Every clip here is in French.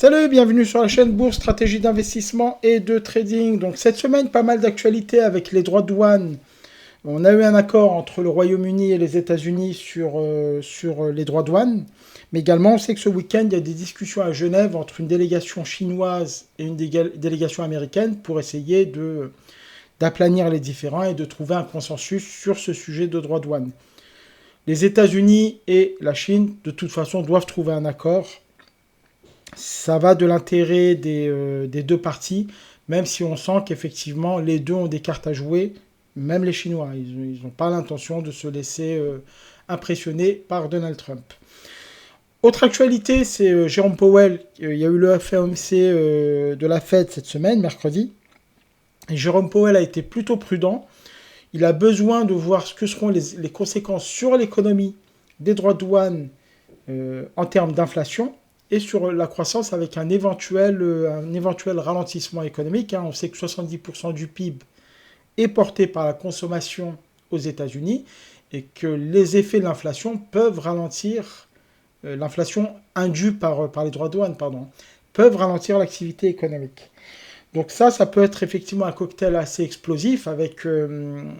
Salut, bienvenue sur la chaîne Bourse, stratégie d'investissement et de trading. Donc cette semaine, pas mal d'actualités avec les droits de douane. On a eu un accord entre le Royaume-Uni et les États-Unis sur les droits de douane. Mais également, on sait que ce week-end, il y a des discussions à Genève entre une délégation chinoise et une délégation américaine pour essayer d'aplanir les différends et de trouver un consensus sur ce sujet de droits de douane. Les États-Unis et la Chine, de toute façon, doivent trouver un accord. Ça va de l'intérêt des deux parties, même si on sent qu'effectivement les deux ont des cartes à jouer, même les Chinois. Ils n'ont pas l'intention de se laisser impressionner par Donald Trump. Autre actualité, c'est Jérôme Powell. Il y a eu le FOMC de la Fed cette semaine, mercredi. Et Jérôme Powell a été plutôt prudent. Il a besoin de voir ce que seront les conséquences sur l'économie des droits de douane en termes d'inflation et sur la croissance avec un éventuel ralentissement économique. On sait que 70% du PIB est porté par la consommation aux États-Unis et que les effets de l'inflation peuvent ralentir, l'inflation indue par les droits de douane, peuvent ralentir l'activité économique. Donc ça peut être effectivement un cocktail assez explosif avec une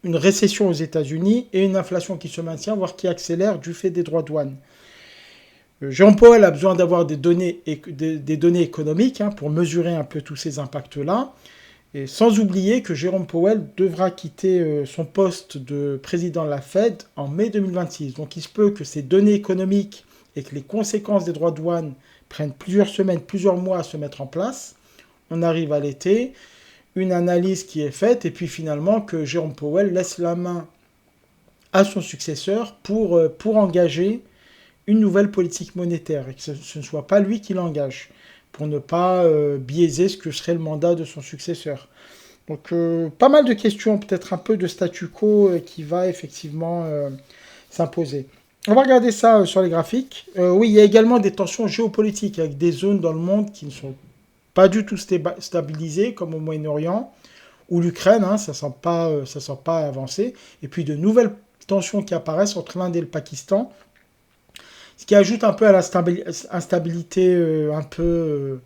récession aux États-Unis et une inflation qui se maintient, voire qui accélère du fait des droits de douane. Jérôme Powell a besoin d'avoir des données économiques pour mesurer un peu tous ces impacts-là. Et sans oublier que Jérôme Powell devra quitter son poste de président de la Fed en mai 2026. Donc il se peut que ces données économiques et que les conséquences des droits de douane prennent plusieurs semaines, plusieurs mois à se mettre en place. On arrive à l'été, une analyse qui est faite, et puis finalement que Jérôme Powell laisse la main à son successeur pour engager une nouvelle politique monétaire, et que ce ne soit pas lui qui l'engage, pour ne pas biaiser ce que serait le mandat de son successeur. Donc pas mal de questions, peut-être un peu de statu quo qui va effectivement s'imposer. On va regarder ça sur les graphiques. Oui, il y a également des tensions géopolitiques avec des zones dans le monde qui ne sont pas du tout stabilisées, comme au Moyen-Orient, ou l'Ukraine, ça ne semble pas avancer. Et puis de nouvelles tensions qui apparaissent entre l'Inde et le Pakistan, ce qui ajoute un peu à la instabilité un peu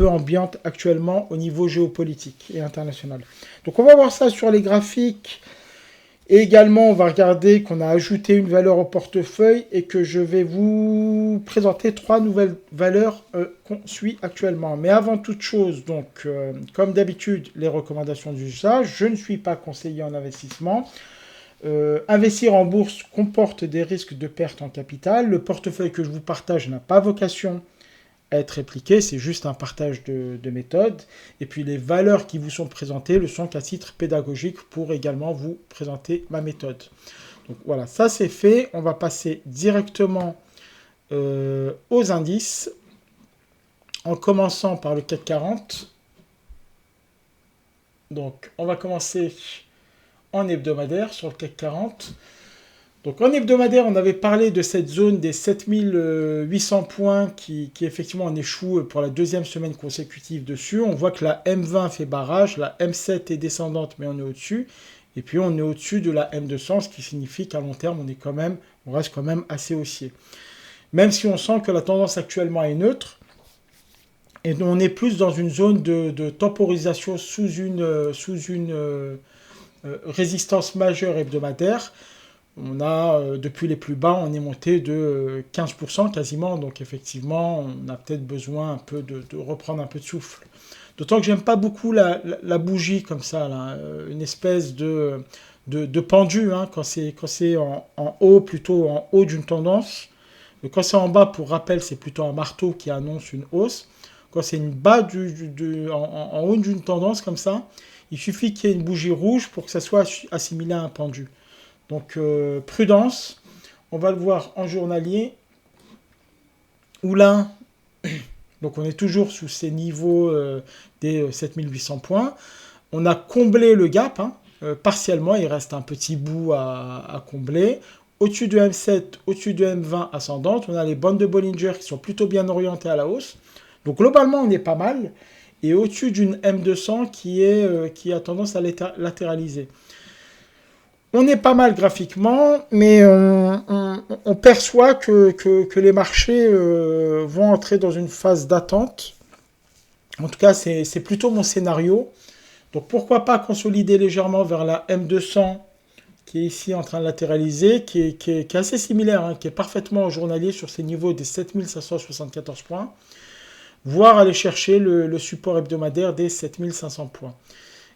ambiante actuellement au niveau géopolitique et international. Donc on va voir ça sur les graphiques. Et également, on va regarder qu'on a ajouté une valeur au portefeuille et que je vais vous présenter 3 nouvelles valeurs qu'on suit actuellement. Mais avant toute chose, donc, comme d'habitude, les recommandations d'usage. Je ne suis pas conseiller en investissement. Investir en bourse comporte des risques de perte en capital. Le portefeuille que je vous partage n'a pas vocation à être répliqué, c'est juste un partage de méthode. Et puis les valeurs qui vous sont présentées le sont qu'à titre pédagogique pour également vous présenter ma méthode. Donc voilà, ça c'est fait. On va passer directement aux indices, en commençant par le CAC 40. Donc on va commencer en hebdomadaire sur le CAC 40. Donc en hebdomadaire, on avait parlé de cette zone des 7800 points qui effectivement en échoue pour la deuxième semaine consécutive dessus. On voit que la M20 fait barrage, la M7 est descendante mais on est au-dessus. Et puis on est au-dessus de la M200, ce qui signifie qu'à long terme, on reste quand même assez haussier. Même si on sent que la tendance actuellement est neutre, et on est plus dans une zone de temporisation sous une résistance majeure hebdomadaire. On a, depuis les plus bas, on est monté de 15% quasiment. Donc effectivement, on a peut-être besoin un peu de reprendre un peu de souffle. D'autant que j'aime pas beaucoup la bougie comme ça, là, une espèce de pendu, quand c'est en haut, plutôt en haut d'une tendance. Quand c'est en bas, pour rappel, c'est plutôt un marteau qui annonce une hausse. Quand c'est une bas en haut d'une tendance comme ça, il suffit qu'il y ait une bougie rouge pour que ça soit assimilé à un pendu. Donc prudence, on va le voir en journalier, où là, donc on est toujours sous ces niveaux des 7800 points. On a comblé le gap, partiellement, il reste un petit bout à combler. Au-dessus de M7, au-dessus de M20 ascendante, on a les bandes de Bollinger qui sont plutôt bien orientées à la hausse. Donc globalement, on est pas mal. Et au-dessus d'une M200 qui a tendance à latéraliser. On est pas mal graphiquement, mais on perçoit que les marchés vont entrer dans une phase d'attente. En tout cas, c'est plutôt mon scénario. Donc pourquoi pas consolider légèrement vers la M200 qui est ici en train de latéraliser, qui est assez similaire, hein, qui est parfaitement au journalier sur ces niveaux des 7574 points, voire aller chercher le support hebdomadaire des 7500 points.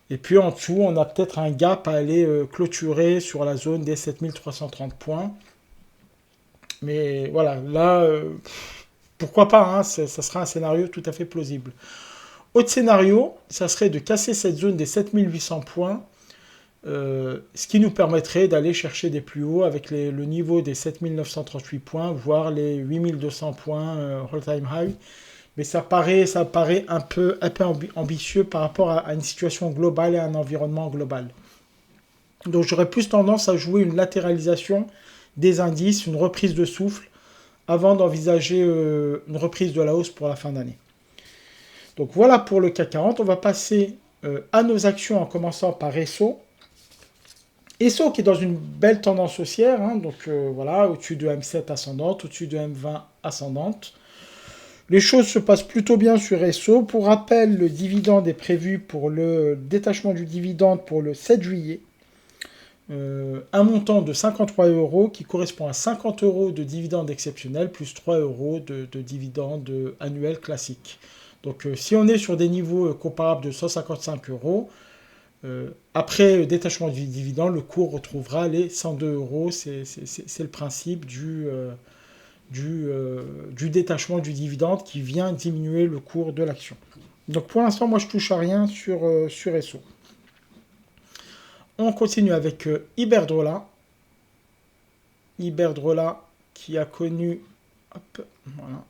Et puis en dessous, on a peut-être un gap à aller clôturer sur la zone des 7330 points. Mais voilà, là, pourquoi pas, hein, ça sera un scénario tout à fait plausible. Autre scénario, ça serait de casser cette zone des 7800 points, ce qui nous permettrait d'aller chercher des plus hauts avec le niveau des 7938 points, voire les 8200 points all-time high. Mais ça paraît un peu ambitieux par rapport à une situation globale et à un environnement global. Donc j'aurais plus tendance à jouer une latéralisation des indices, une reprise de souffle, avant d'envisager une reprise de la hausse pour la fin d'année. Donc voilà pour le CAC 40. On va passer à nos actions en commençant par ESSO. ESSO qui est dans une belle tendance haussière, hein, donc voilà, au-dessus de M7 ascendante, au-dessus de M20 ascendante. Les choses se passent plutôt bien sur ESSO. Pour rappel, le dividende est prévu pour le détachement du dividende pour le 7 juillet. Un montant de 53 euros qui correspond à 50 euros de dividende exceptionnel plus 3 euros de dividende annuel classique. Donc si on est sur des niveaux comparables de 155 euros, après le détachement du dividende, le cours retrouvera les 102 euros. C'est le principe du détachement du dividende qui vient diminuer le cours de l'action. Donc pour l'instant, moi je touche à rien sur ESSO. On continue avec Iberdrola. Iberdrola qui a connu... Hop, voilà.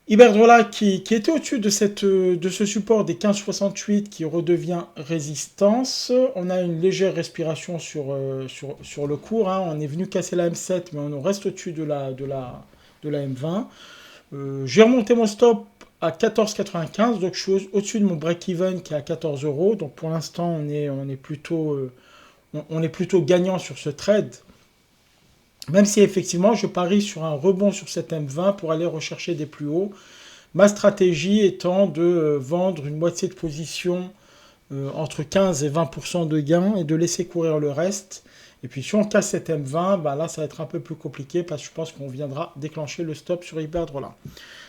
Iberdrola qui était au-dessus de ce support des 15,68 qui redevient résistance. On a une légère respiration sur le cours. Hein. On est venu casser la M7, mais on reste au-dessus de la M20. J'ai remonté mon stop à 14,95, donc je suis au-dessus de mon break-even qui est à 14 euros. Donc pour l'instant, on est plutôt gagnant sur ce trade. Même si effectivement je parie sur un rebond sur cette M20 pour aller rechercher des plus hauts. Ma stratégie étant de vendre une moitié de position entre 15 et 20% de gains et de laisser courir le reste. Et puis si on casse cette M20, bah là ça va être un peu plus compliqué parce que je pense qu'on viendra déclencher le stop sur Iberdrola.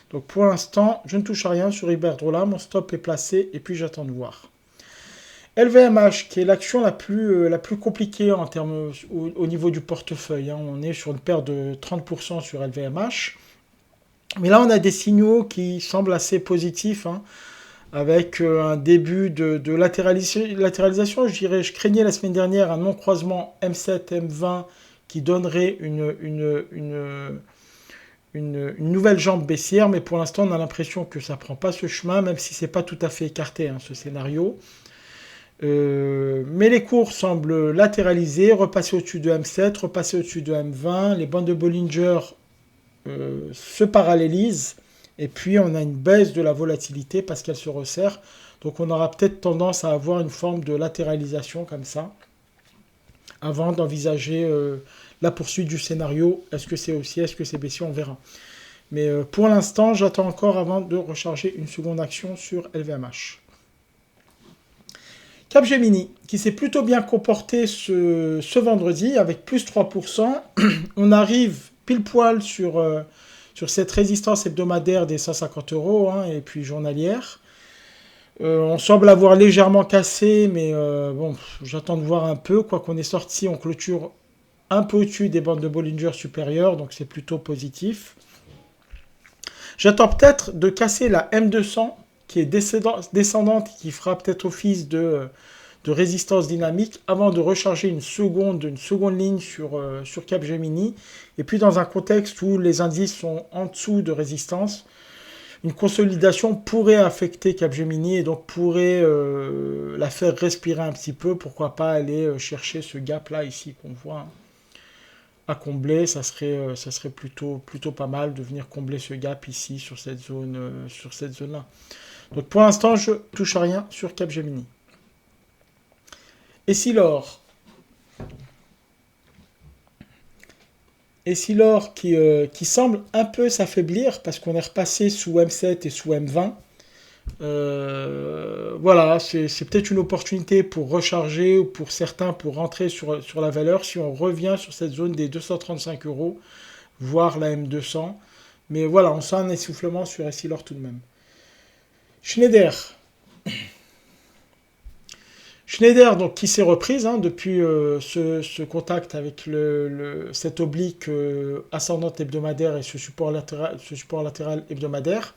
Donc pour l'instant, je ne touche à rien sur Iberdrola, mon stop est placé et puis j'attends de voir. LVMH, qui est l'action la plus compliquée en termes au niveau du portefeuille. Hein. On est sur une perte de 30% sur LVMH. Mais là, on a des signaux qui semblent assez positifs, hein, avec un début de latéralisation. Je craignais la semaine dernière un non-croisement M7, M20 qui donnerait une nouvelle jambe baissière. Mais pour l'instant, on a l'impression que ça ne prend pas ce chemin, même si ce n'est pas tout à fait écarté, hein, ce scénario. Mais les cours semblent latéraliser, repasser au-dessus de M7, repasser au-dessus de M20. Les bandes de Bollinger se parallélisent. Et puis on a une baisse de la volatilité parce qu'elle se resserre. Donc on aura peut-être tendance à avoir une forme de latéralisation comme ça. Avant d'envisager la poursuite du scénario. Est-ce que c'est haussier, est-ce que c'est baissier, on verra. Mais pour l'instant, j'attends encore avant de recharger une seconde action sur LVMH. Capgemini, qui s'est plutôt bien comporté ce vendredi, avec plus 3%. On arrive pile poil sur cette résistance hebdomadaire des 150 euros, hein, et puis journalière. On semble avoir légèrement cassé, mais bon, j'attends de voir un peu. Quoi qu'on est sorti, on clôture un peu au-dessus des bandes de Bollinger supérieures, donc c'est plutôt positif. J'attends peut-être de casser la M200, qui est descendante, qui fera peut-être office de résistance dynamique, avant de recharger une seconde ligne sur Capgemini. Et puis dans un contexte où les indices sont en dessous de résistance, une consolidation pourrait affecter Capgemini et donc pourrait la faire respirer un petit peu. Pourquoi pas aller chercher ce gap-là ici qu'on voit, hein, à combler. Ça serait plutôt pas mal de venir combler ce gap ici sur cette zone-là. Donc pour l'instant, je touche à rien sur Capgemini. Essilor. Essilor qui semble un peu s'affaiblir parce qu'on est repassé sous M7 et sous M20. Voilà, c'est peut-être une opportunité pour recharger ou pour certains pour rentrer sur la valeur si on revient sur cette zone des 235 euros, voire la M200. Mais voilà, on sent un essoufflement sur Essilor tout de même. Schneider. Schneider, donc, qui s'est reprise depuis ce contact avec cette oblique ascendante hebdomadaire et ce support latéral hebdomadaire.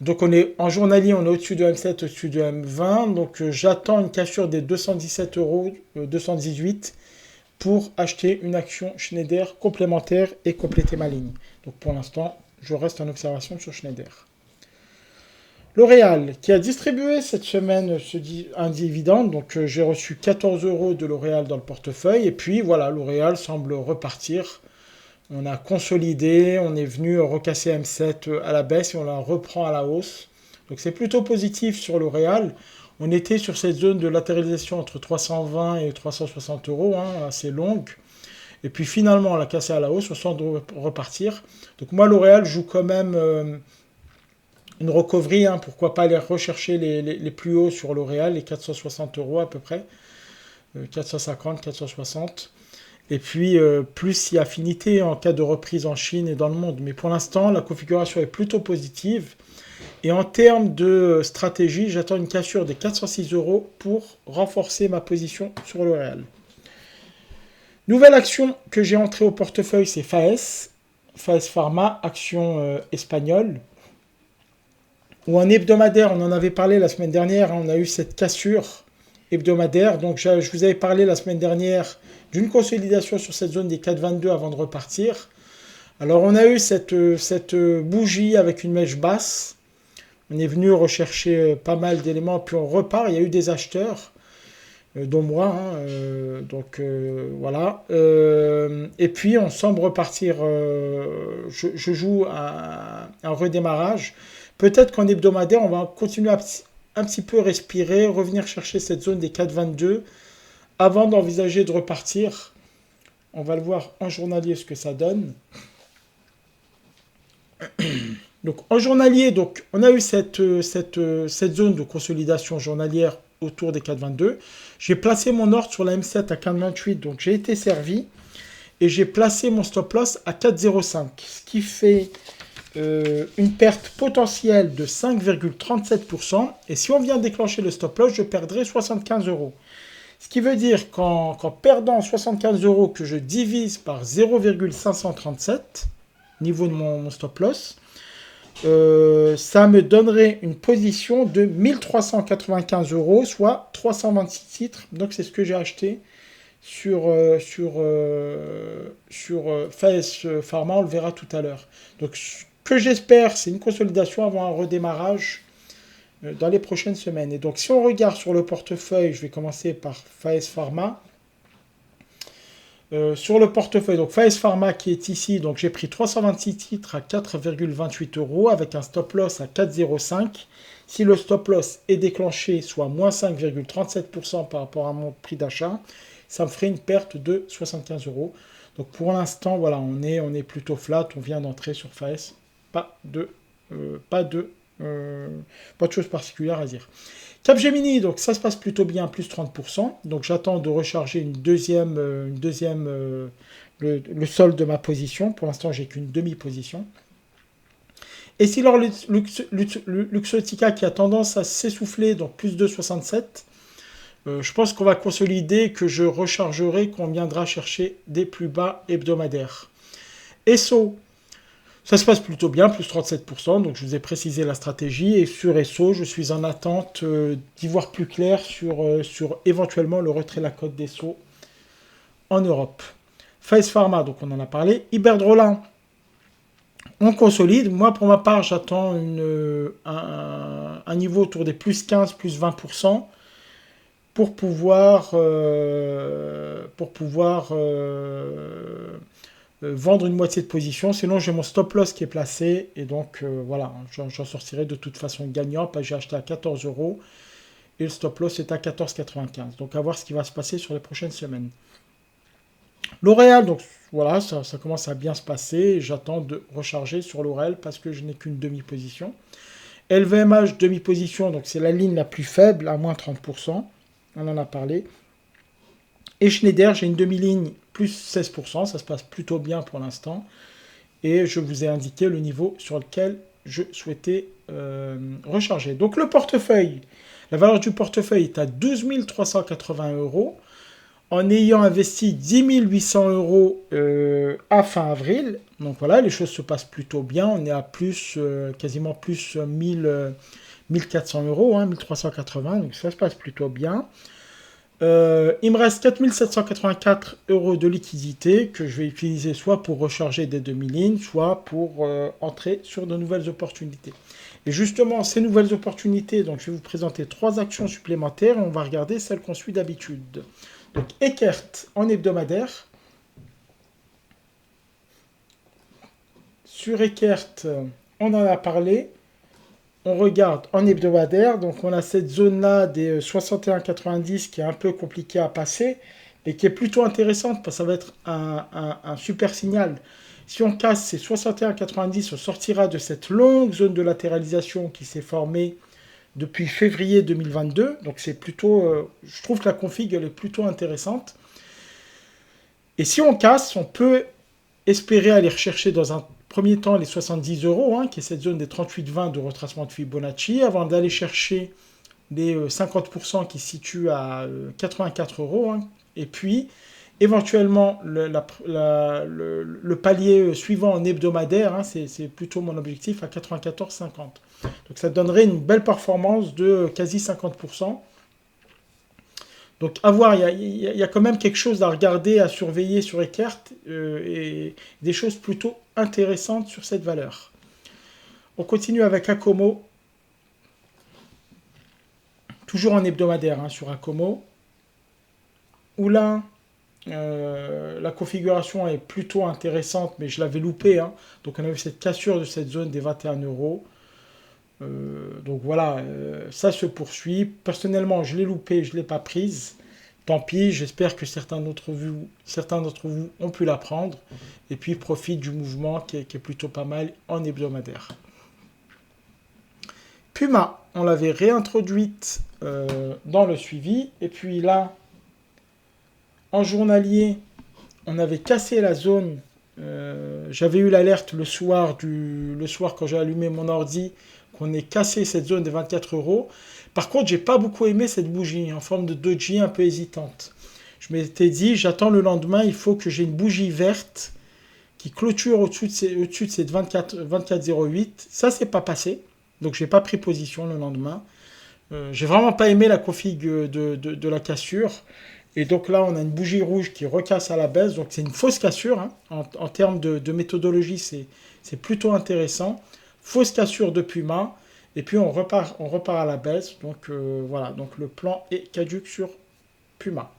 Donc on est en journalier, on est au-dessus de M7, au-dessus de M20. Donc j'attends une cassure des 217 euros, 218 pour acheter une action Schneider complémentaire et compléter ma ligne. Donc pour l'instant, je reste en observation sur Schneider. L'Oréal, qui a distribué cette semaine un dividende, donc j'ai reçu 14 euros de L'Oréal dans le portefeuille, et puis voilà, L'Oréal semble repartir. On a consolidé, on est venu recasser M7 à la baisse et on la reprend à la hausse. Donc c'est plutôt positif sur L'Oréal. On était sur cette zone de latéralisation entre 320 et 360 euros, assez longue. Et puis finalement, on l'a cassé à la hausse, on sent repartir. Donc moi, L'Oréal joue quand même une recovery. Pourquoi pas aller rechercher les plus hauts sur L'Oréal, les 460 euros à peu près. 450, 460. Et puis, plus il y a affinité en cas de reprise en Chine et dans le monde. Mais pour l'instant, la configuration est plutôt positive. Et en termes de stratégie, j'attends une cassure des 406 euros pour renforcer ma position sur le réel. Nouvelle action que j'ai entrée au portefeuille, c'est Faes. Faes Pharma, action espagnole. Ou en hebdomadaire, on en avait parlé la semaine dernière, on a eu cette cassure hebdomadaire. Donc je vous avais parlé la semaine dernière d'une consolidation sur cette zone des 4,22 avant de repartir. Alors on a eu cette bougie avec une mèche basse. On est venu rechercher pas mal d'éléments, puis on repart. Il y a eu des acheteurs, dont moi. Voilà. Et puis on semble repartir. Je joue un redémarrage. Peut-être qu'en hebdomadaire, on va continuer un petit peu respirer, revenir chercher cette zone des 4,22 avant d'envisager de repartir. On va le voir en journalier ce que ça donne. Donc en journalier, donc, on a eu cette zone de consolidation journalière autour des 4,22. J'ai placé mon ordre sur la M7 à 4,28, donc j'ai été servi. Et j'ai placé mon stop loss à 4,05, ce qui fait une perte potentielle de 5,37%. Et si on vient déclencher le stop loss, je perdrai 75 euros. Ce qui veut dire qu'en perdant 75 euros que je divise par 0,537, niveau de mon stop loss, ça me donnerait une position de 1395 euros, soit 326 titres. Donc c'est ce que j'ai acheté sur Faes Pharma, on le verra tout à l'heure. Donc ce que j'espère, c'est une consolidation avant un redémarrage dans les prochaines semaines. Et donc si on regarde sur le portefeuille, je vais commencer par Faes Pharma. Sur le portefeuille, donc Faes Pharma qui est ici, donc j'ai pris 326 titres à 4,28 euros avec un stop loss à 4,05. Si le stop loss est déclenché, soit moins 5,37% par rapport à mon prix d'achat, ça me ferait une perte de 75 euros. Donc pour l'instant, voilà, on est plutôt flat, on vient d'entrer sur Faes, pas de choses particulières à dire. Capgemini, donc ça se passe plutôt bien, plus 30%. Donc j'attends de recharger le solde de ma position. Pour l'instant, j'ai qu'une demi-position. Et si alors Luxottica qui a tendance à s'essouffler, donc plus 2,67, je pense qu'on va consolider, que je rechargerai, qu'on viendra chercher des plus bas hebdomadaires. Esso, ça se passe plutôt bien, plus 37%, donc je vous ai précisé la stratégie. Et sur Esso, je suis en attente d'y voir plus clair sur éventuellement le retrait de la cote d'Esso en Europe. Faes Pharma, donc on en a parlé. Iberdrola, on consolide. Moi, pour ma part, j'attends un niveau autour des plus 15, plus 20% pour pouvoir vendre une moitié de position. Sinon, j'ai mon stop loss qui est placé. Et donc, voilà, j'en sortirai de toute façon gagnant parce que j'ai acheté à 14 euros. et le stop loss est à 14,95. Donc à voir ce qui va se passer sur les prochaines semaines. L'Oréal, donc voilà, ça commence à bien se passer. J'attends de recharger sur l'Oréal parce que je n'ai qu'une demi-position. LVMH, demi-position, donc c'est la ligne la plus faible, à moins 30%. On en a parlé. Et Schneider, j'ai une demi-ligne plus 16%. Ça se passe plutôt bien pour l'instant. Et je vous ai indiqué le niveau sur lequel je souhaitais recharger. Donc le portefeuille, la valeur du portefeuille est à 12 380 euros. En ayant investi 10 800 euros à fin avril. Donc voilà, les choses se passent plutôt bien. On est à plus, quasiment plus 1400 euros, 1380. Donc ça se passe plutôt bien. Il me reste 4 784 euros de liquidité que je vais utiliser soit pour recharger des demi-lignes, soit pour entrer sur de nouvelles opportunités. Et justement, ces nouvelles opportunités, donc je vais vous présenter 3 actions supplémentaires et on va regarder celles qu'on suit d'habitude. Donc Eckert en hebdomadaire. Sur Eckert, on en a parlé. On regarde en hebdomadaire. Donc on a cette zone-là des 61,90 qui est un peu compliquée à passer, mais qui est plutôt intéressante parce que ça va être un super signal. Si on casse ces 61,90, on sortira de cette longue zone de latéralisation qui s'est formée depuis février 2022. Donc c'est plutôt, je trouve que la config elle est plutôt intéressante. Et si on casse, on peut espérer aller rechercher dans un premier temps les 70 euros, qui est cette zone des 38,20 de retracement de Fibonacci, avant d'aller chercher les 50% qui se situent à 84 euros. Et puis, éventuellement, le palier suivant en hebdomadaire, c'est plutôt mon objectif à 94,50. Donc ça donnerait une belle performance de quasi 50%. Donc à voir, il y a quand même quelque chose à regarder, à surveiller sur Eckert, et des choses plutôt intéressantes sur cette valeur. On continue avec Acomo. Toujours en hebdomadaire sur Acomo. Où là, la configuration est plutôt intéressante, mais je l'avais loupé. Donc on a eu cette cassure de cette zone des 21 euros. Donc voilà, ça se poursuit. Personnellement, je l'ai loupé, je ne l'ai pas prise. Tant pis, j'espère que certains d'entre vous ont pu la prendre. Et puis profitent du mouvement qui est plutôt pas mal en hebdomadaire. Puma, on l'avait réintroduite dans le suivi. Et puis là, en journalier, on avait cassé la zone. J'avais eu l'alerte le soir quand j'ai allumé mon ordi qu'on ait cassé cette zone des 24 euros. Par contre, j'ai pas beaucoup aimé cette bougie en forme de doji un peu hésitante. Je m'étais dit, j'attends le lendemain, il faut que j'ai une bougie verte qui clôture au-dessus de cette 24,08. Ça, c'est pas passé. Donc, j'ai pas pris position le lendemain. J'ai vraiment pas aimé la config de la cassure. Et donc là, on a une bougie rouge qui recasse à la baisse. Donc, c'est une fausse cassure. En termes de méthodologie, c'est plutôt intéressant. Fausse cassure de Puma. Et puis, on repart à la baisse. Donc, voilà. Donc, le plan est caduc sur Puma.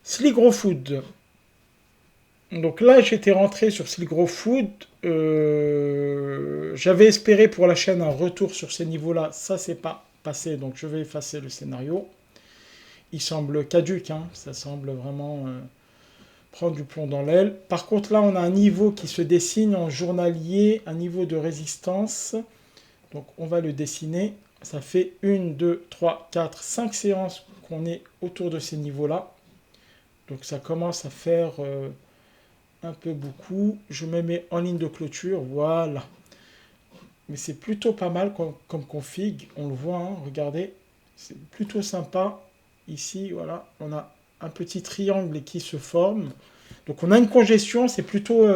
Sligro Food. Donc là, j'étais rentré sur Sligro Food. J'avais espéré pour la chaîne un retour sur ces niveaux-là. Ça, c'est pas passé. Donc, je vais effacer le scénario. Il semble caduc. Ça semble vraiment prendre du plomb dans l'aile. Par contre, là, on a un niveau qui se dessine en journalier, un niveau de résistance. Donc, on va le dessiner. Ça fait 1, 2, 3, 4, 5 séances qu'on est autour de ces niveaux-là. Donc, ça commence à faire un peu beaucoup. Je me mets en ligne de clôture. Voilà. Mais c'est plutôt pas mal comme config. On le voit, regardez. C'est plutôt sympa. Ici, voilà, on a un petit triangle qui se forme. Donc on a une congestion, c'est plutôt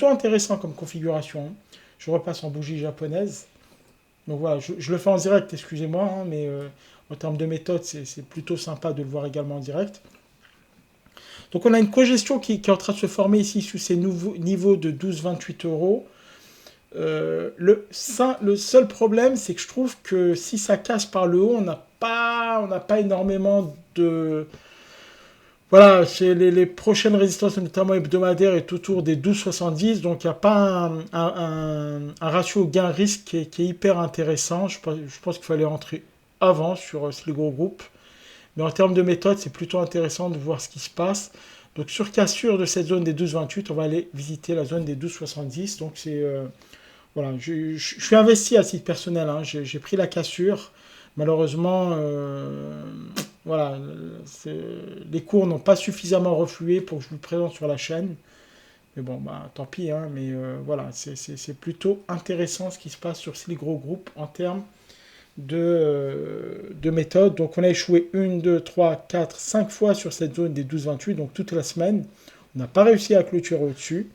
intéressant comme configuration. Je repasse en bougie japonaise. Donc voilà, je le fais en direct, excusez-moi, mais en termes de méthode, c'est plutôt sympa de le voir également en direct. Donc on a une congestion qui est en train de se former ici sous ces niveaux de 12,28 euros. Le seul problème, c'est que je trouve que si ça casse par le haut, on n'a pas énormément de... Voilà, les prochaines résistances, notamment hebdomadaires, est autour des 12,70. Donc, il n'y a pas un ratio gain-risque qui est hyper intéressant. Je pense qu'il fallait rentrer avant sur Sligo Group. Mais en termes de méthode, c'est plutôt intéressant de voir ce qui se passe. Donc sur cassure de cette zone des 12,28, on va aller visiter la zone des 12,70. Donc c'est voilà, je suis investi à titre personnel, hein. J'ai pris la cassure. Malheureusement, voilà, les cours n'ont pas suffisamment reflué pour que je vous le présente sur la chaîne. Mais bon, bah, tant pis, hein, mais voilà, c'est plutôt intéressant ce qui se passe sur Sligro Group en termes de méthode. Donc on a échoué 1, 2, 3, 4, 5 fois sur cette zone des 12,28, donc toute la semaine. On n'a pas réussi à clôturer au-dessus.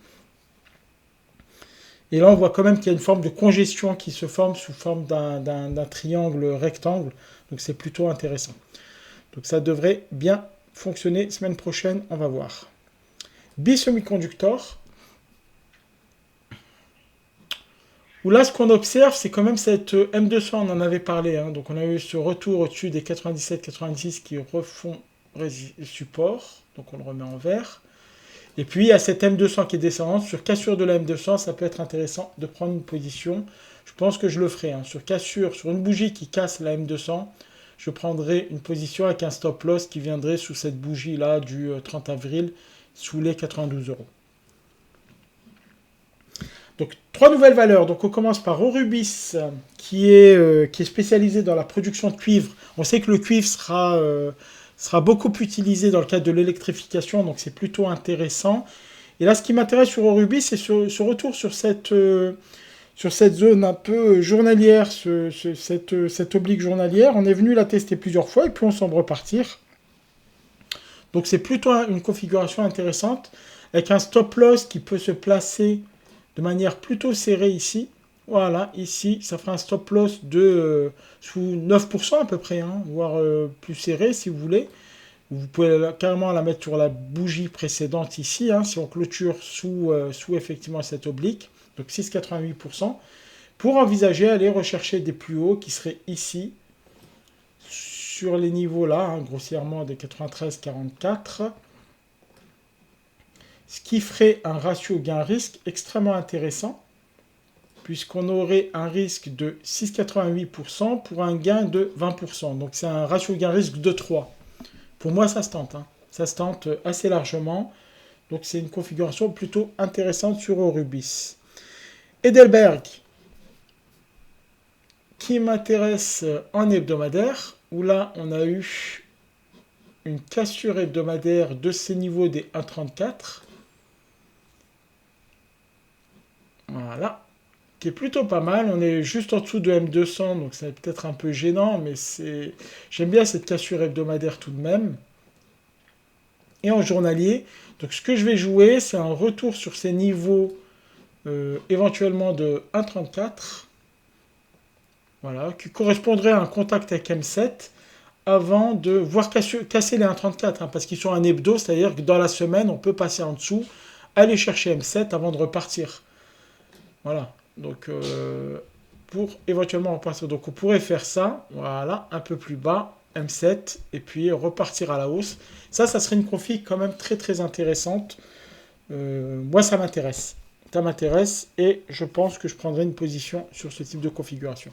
Et là, on voit quand même qu'il y a une forme de congestion qui se forme sous forme d'un triangle rectangle. Donc c'est plutôt intéressant. Donc ça devrait bien fonctionner semaine prochaine, on va voir. Semiconductor, où là, ce qu'on observe, c'est quand même cette M200, on en avait parlé. Hein. Donc on a eu ce retour au-dessus des 97-90 qui refont support. Donc on le remet en vert. Et puis, il y a cette M200 qui est descendante. Sur cassure de la M200, ça peut être intéressant de prendre une position. Je pense que je le ferai. Hein. Sur cassure, sur une bougie qui casse la M200, je prendrai une position avec un stop loss qui viendrait sous cette bougie-là du 30 avril, sous les 92 euros. Donc, 3 nouvelles valeurs. Donc, on commence par Orubis, qui est spécialisé dans la production de cuivre. On sait que le cuivre sera beaucoup utilisé dans le cadre de l'électrification, donc c'est plutôt intéressant. Et là, ce qui m'intéresse sur Orubis, c'est ce retour sur cette zone un peu journalière, cette oblique journalière. On est venu la tester plusieurs fois et puis on semble repartir. Donc c'est plutôt une configuration intéressante, avec un stop loss qui peut se placer de manière plutôt serrée ici. Voilà, ici, ça fera un stop loss de sous 9% à peu près, hein, voire plus serré si vous voulez. Vous pouvez carrément la mettre sur la bougie précédente ici, hein, si on clôture sous effectivement cette oblique, donc 6,88%, pour envisager aller rechercher des plus hauts qui seraient ici, sur les niveaux là, hein, grossièrement des 93,44, ce qui ferait un ratio gain-risque extrêmement intéressant, puisqu'on aurait un risque de 6,88% pour un gain de 20%. Donc c'est un ratio gain-risque de 3. Pour moi, ça se tente. Hein. Ça se tente assez largement. Donc c'est une configuration plutôt intéressante sur Orubis. Edelberg, qui m'intéresse en hebdomadaire, où là, on a eu une cassure hebdomadaire de ces niveaux des 1,34. Voilà. Qui est plutôt pas mal. On est juste en dessous de M200, donc c'est peut-être un peu gênant, mais j'aime bien cette cassure hebdomadaire tout de même. Et en journalier, donc ce que je vais jouer, c'est un retour sur ces niveaux éventuellement de 1,34. Voilà, qui correspondrait à un contact avec M7 avant de voir casser les 1,34, hein, parce qu'ils sont un hebdo, c'est-à-dire que dans la semaine, on peut passer en dessous, aller chercher M7 avant de repartir. Voilà. Donc, pour éventuellement repartir. Donc, on pourrait faire ça, voilà, un peu plus bas, M7, et puis repartir à la hausse. Ça serait une config quand même très très intéressante. Moi, ça m'intéresse. Ça m'intéresse, et je pense que je prendrai une position sur ce type de configuration.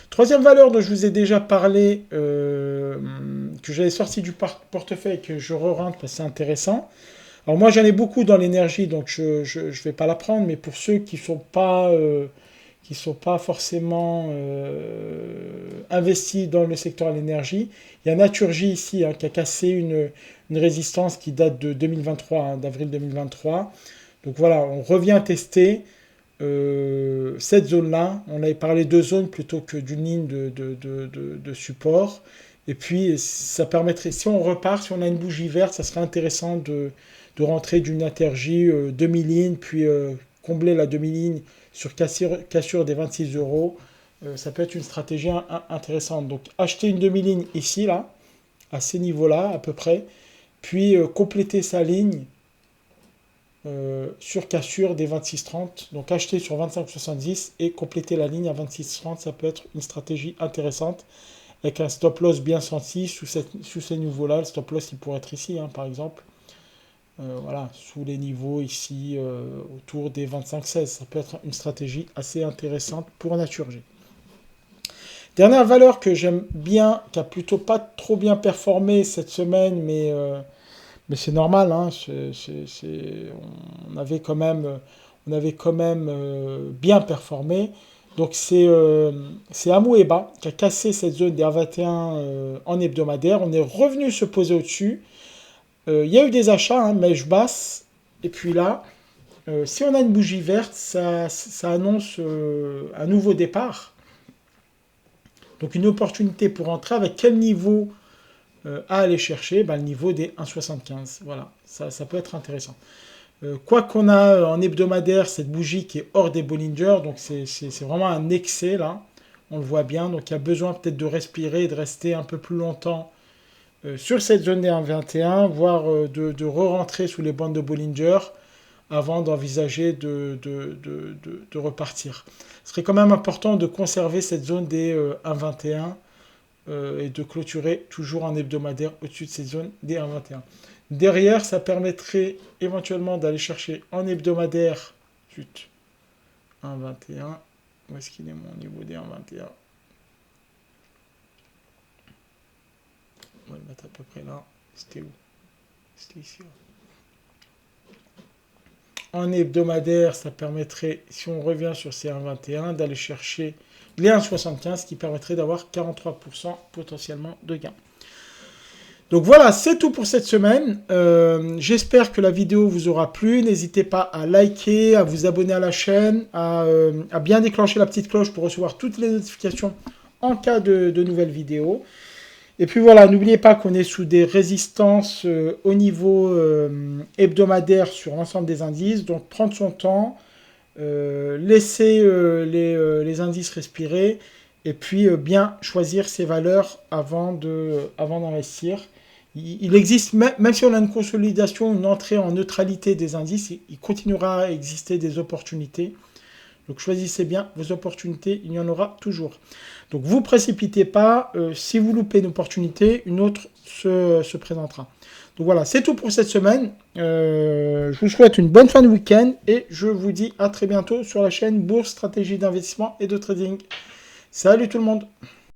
Troisième valeur dont je vous ai déjà parlé, que j'avais sorti du portefeuille et que je re-rentre parce que c'est intéressant. Alors moi j'en ai beaucoup dans l'énergie, donc je ne vais pas la prendre, mais pour ceux qui sont pas forcément investis dans le secteur de l'énergie, il y a Naturgy ici, hein, qui a cassé une résistance qui date de 2023, hein, d'avril 2023. Donc voilà, on revient tester cette zone-là. On avait parlé de zones plutôt que d'une ligne de support. Et puis ça permettrait, si on repart, si on a une bougie verte, ça serait intéressant de rentrer d'une Naturgy demi-ligne, puis combler la demi-ligne sur cassure des 26 euros. Ça peut être une stratégie intéressante. Donc acheter une demi-ligne ici, là, à ces niveaux-là à peu près, puis compléter sa ligne sur cassure des 26,30. Donc acheter sur 25,70 et compléter la ligne à 26,30, ça peut être une stratégie intéressante avec un stop loss bien senti sous ces niveaux-là. Le stop loss, il pourrait être ici, hein, par exemple. Voilà, sous les niveaux ici, autour des 25,16. Ça peut être une stratégie assez intéressante pour Naturgy. Dernière valeur que j'aime bien, qui a plutôt pas trop bien performé cette semaine, mais c'est normal, hein, on avait quand même bien performé. Donc c'est Amoeba qui a cassé cette zone des 1,21 en hebdomadaire. On est revenu se poser au-dessus. Il y a eu des achats, hein, mèche basse. Et puis là, si on a une bougie verte, ça annonce un nouveau départ. Donc une opportunité pour entrer avec quel niveau à aller chercher, le niveau des 1,75. Voilà, ça peut être intéressant. Quoi qu'on a en hebdomadaire, cette bougie qui est hors des Bollinger, donc c'est vraiment un excès là, on le voit bien, donc il y a besoin peut-être de respirer et de rester un peu plus longtemps sur cette zone des 1,21, voire de re-rentrer sous les bandes de Bollinger avant d'envisager de repartir. Ce serait quand même important de conserver cette zone des 1,21 et de clôturer toujours en hebdomadaire au-dessus de ces zones des 1,21. Derrière, ça permettrait éventuellement d'aller chercher en hebdomadaire 1,21. Où est-ce qu'il est mon niveau des 1,21? On va le mettre à peu près là. C'était où? C'était ici. En hebdomadaire, ça permettrait, si on revient sur ces 1,21, d'aller chercher les 1,75 qui permettrait d'avoir 43% potentiellement de gain. Donc voilà, c'est tout pour cette semaine. J'espère que la vidéo vous aura plu. N'hésitez pas à liker, à vous abonner à la chaîne, à bien déclencher la petite cloche pour recevoir toutes les notifications en cas de nouvelles vidéos. Et puis voilà, n'oubliez pas qu'on est sous des résistances au niveau hebdomadaire sur l'ensemble des indices. Donc prendre son temps, laisser les indices respirer et puis bien choisir ses valeurs avant d'investir. Il existe, même si on a une consolidation, une entrée en neutralité des indices, il continuera à exister des opportunités. Donc choisissez bien vos opportunités, il y en aura toujours. Donc vous ne précipitez pas, si vous loupez une opportunité, une autre se présentera. Donc voilà, c'est tout pour cette semaine. Je vous souhaite une bonne fin de week-end et je vous dis à très bientôt sur la chaîne Bourse, Stratégie d'investissement et de trading. Salut tout le monde!